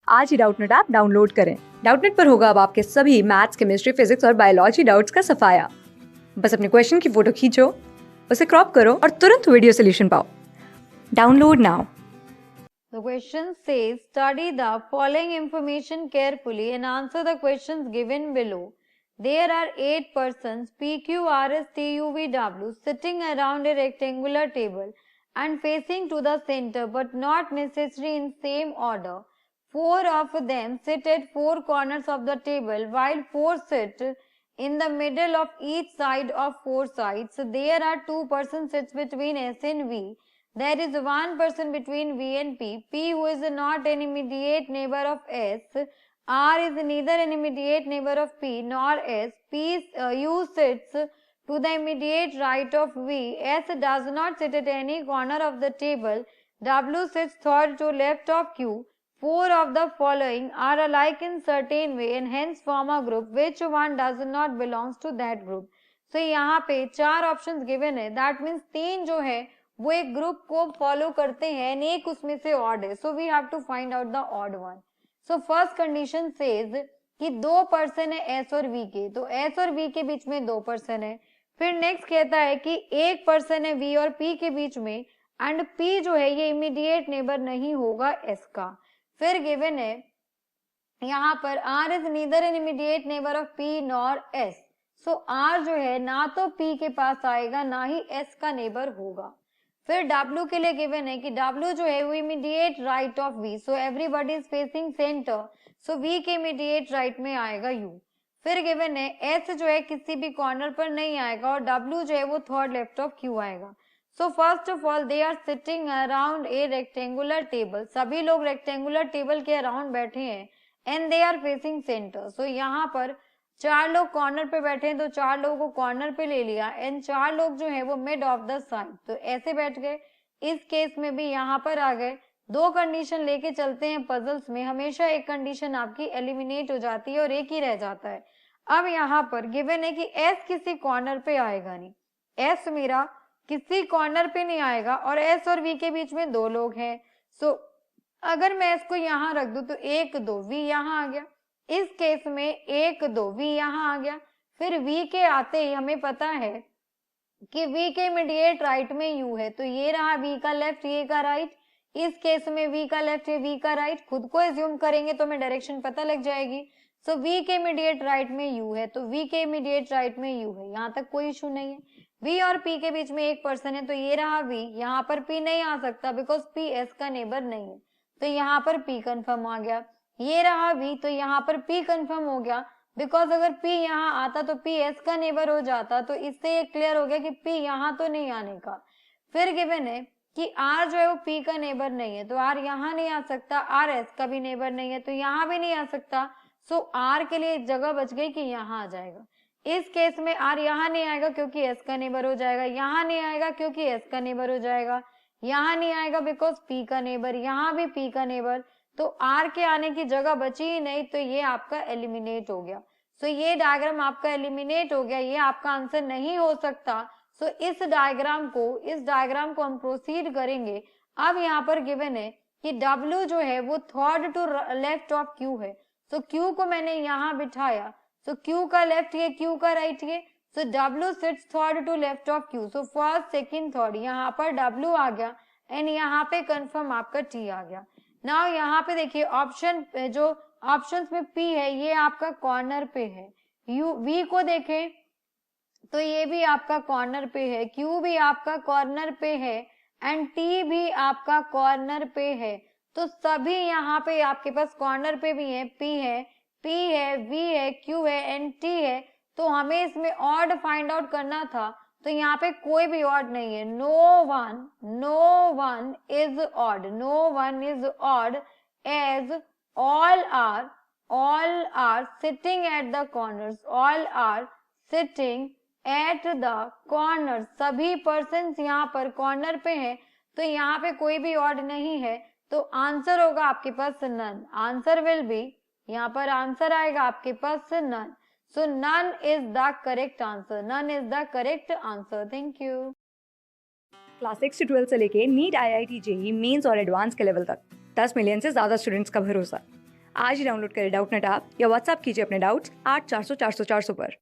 आज ही Doubtnut app download करें। Doubtnut पर होगा अब आपके सभी मैथ्स, केमिस्ट्री, फिजिक्स और बायोलॉजी डाउट्स का सफाया। बस अपने क्वेश्चन की फोटो खींचो, उसे क्रॉप करो और तुरंत वीडियो सोल्यूशन पाओ। Download now. The question says, study the following information carefully and answer the questions given below. There are 8 persons PQRSTUVW sitting around a rectangular table and facing to the center but not necessarily in same order. 4 of them sit at 4 corners of the table while 4 sit in the middle of each side of 4 sides. There are 2 persons sits between S and V. There is one person between V and P. P who is not an immediate neighbor of S. R is neither an immediate neighbor of P nor S. U sits to the immediate right of V. S does not sit at any corner of the table. W sits third to left of Q. 4 of the following are alike in certain way and hence form a group. Which one does not belongs to that group? So यहाँ पे 4 options given है. That means 3 जो है वो एक group को follow करते हैं, एक उसमें से ऑड है. So we have to find out the odd one. So first condition says कि 2 पर्सन है एस और वी के, तो एस और वी के बीच में 2 पर्सन है. फिर नेक्स्ट कहता है कि एक पर्सन है वी और पी के बीच में एंड पी जो है ये इमीडिएट नेबर नहीं होगा एस का. फिर गिवन है यहाँ पर R is neither an immediate neighbour of P nor S. So R जो है ना तो पी के पास आएगा ना ही एस का नेबर होगा. फिर W के लिए गिवन है कि W जो है वो immediate right of V. So everybody is facing centre, so V के इमीडिएट राइट में आएगा U. फिर गिवन है S जो है किसी भी कॉर्नर पर नहीं आएगा और W जो है वो थर्ड लेफ्ट ऑफ Q आएगा. So first of all they are sitting around a rectangular table. सभी लोग रेक्टेंगुलर टेबल के अराउंड बैठे हैं and they are facing centre. So यहाँ पर 4 लोग कॉर्नर पे बैठे हैं तो 4 लोगों को कॉर्नर पे ले लिया एंड 4 लोग जो है वो मिड ऑफ द साइड, तो ऐसे बैठ गए. इस केस में भी यहाँ पर आ गए. 2 कंडीशन लेके चलते हैं पजल्स में, हमेशा एक कंडीशन आपकी एलिमिनेट हो जाती है और एक ही रह जाता है. अब यहाँ पर गिवन है कि एस किसी कॉर्नर पे आएगा नहीं, एस मेरा किसी कॉर्नर पे नहीं आएगा और एस और वी के बीच में 2 लोग हैं. सो अगर मैं इसको यहाँ रख दूं तो 1 2 वी यहाँ आ गया. इस केस में 1 2 V यहाँ आ गया. फिर V के आते ही हमें पता है कि V के इमीडिएट राइट में U है, तो ये रहा V का लेफ्ट, ये का राइट. इस केस में V का लेफ्ट है, V का राइट. खुद को एज्यूम करेंगे तो हमें डायरेक्शन पता लग जाएगी. सो V के इमीडिएट राइट में U है, तो V के इमीडिएट राइट में U है. यहाँ तक कोई इशू नहीं है. V और P के बीच में एक पर्सन है, तो ये रहा V. यहाँ पर P नहीं आ सकता बिकॉज P S का नेबर नहीं है, तो यहाँ पर P कंफर्म आ गया. ये रहा V, तो यहाँ पर P कंफर्म हो गया बिकॉज अगर P यहाँ आता तो P S का नेबर हो जाता, तो इससे ये क्लियर हो गया कि P यहाँ तो नहीं आने का. फिर गिवन है कि R जो है वो P का नेबर नहीं है, तो R यहाँ नहीं आ सकता. R S का भी नेबर नहीं है, तो यहाँ भी नहीं आ सकता. सो R के लिए जगह बच गई कि यहाँ आ जाएगा. इस केस में R यहाँ नहीं आएगा क्योंकि S का नेबर हो जाएगा, यहाँ नहीं आएगा क्योंकि S का नेबर हो जाएगा, यहाँ नहीं आएगा बिकॉज P का नेबर, यहाँ भी P का नेबर, तो R के आने की जगह बची ही नहीं, तो ये आपका एलिमिनेट हो गया. सो ये डायग्राम आपका एलिमिनेट हो गया, ये आपका आंसर नहीं हो सकता. सो इस डायग्राम को हम प्रोसीड करेंगे. अब यहाँ पर गिवन है कि W जो है वो third to left of Q है. सो Q को मैंने यहाँ बिठाया, सो Q का लेफ्ट ये, Q का राइट ये. So W sits third to left of Q. So first second third यहाँ पर W आ गया एंड यहाँ पे कंफर्म आपका T आ गया. नाउ यहाँ पे देखिए ऑप्शन जो ऑप्शंस में P है ये आपका कॉर्नर पे है. V को देखें तो ये भी आपका कॉर्नर पे है, Q भी आपका कॉर्नर पे है एंड T भी आपका कॉर्नर पे है. तो सभी यहाँ पे आपके पास कॉर्नर पे भी है. P है, V है, Q है एंड T है. तो हमें इसमें ऑड फाइंड आउट करना था, तो यहाँ पे कोई भी ऑड नहीं है. No one is odd as all are sitting at the corners. All are sitting at the corner. सभी पर्सन्स यहाँ पर कॉर्नर पे हैं, तो यहाँ पे कोई भी ऑड नहीं है, तो आंसर होगा आपके पास नन. आंसर विल बी, यहाँ पर आंसर आएगा आपके पास none. So none is the correct answer. None is the correct answer. Thank you. Class 6 से 12 से लेके नीट, IIT, JEE मेंस और एडवांस के लेवल तक 10 मिलियन से ज्यादा स्टूडेंट्स का भरोसा. आज ही डाउनलोड करें डाउटनेट ऐप या व्हाट्सएप कीजिए अपने डाउट्स 8400 400 400 पर।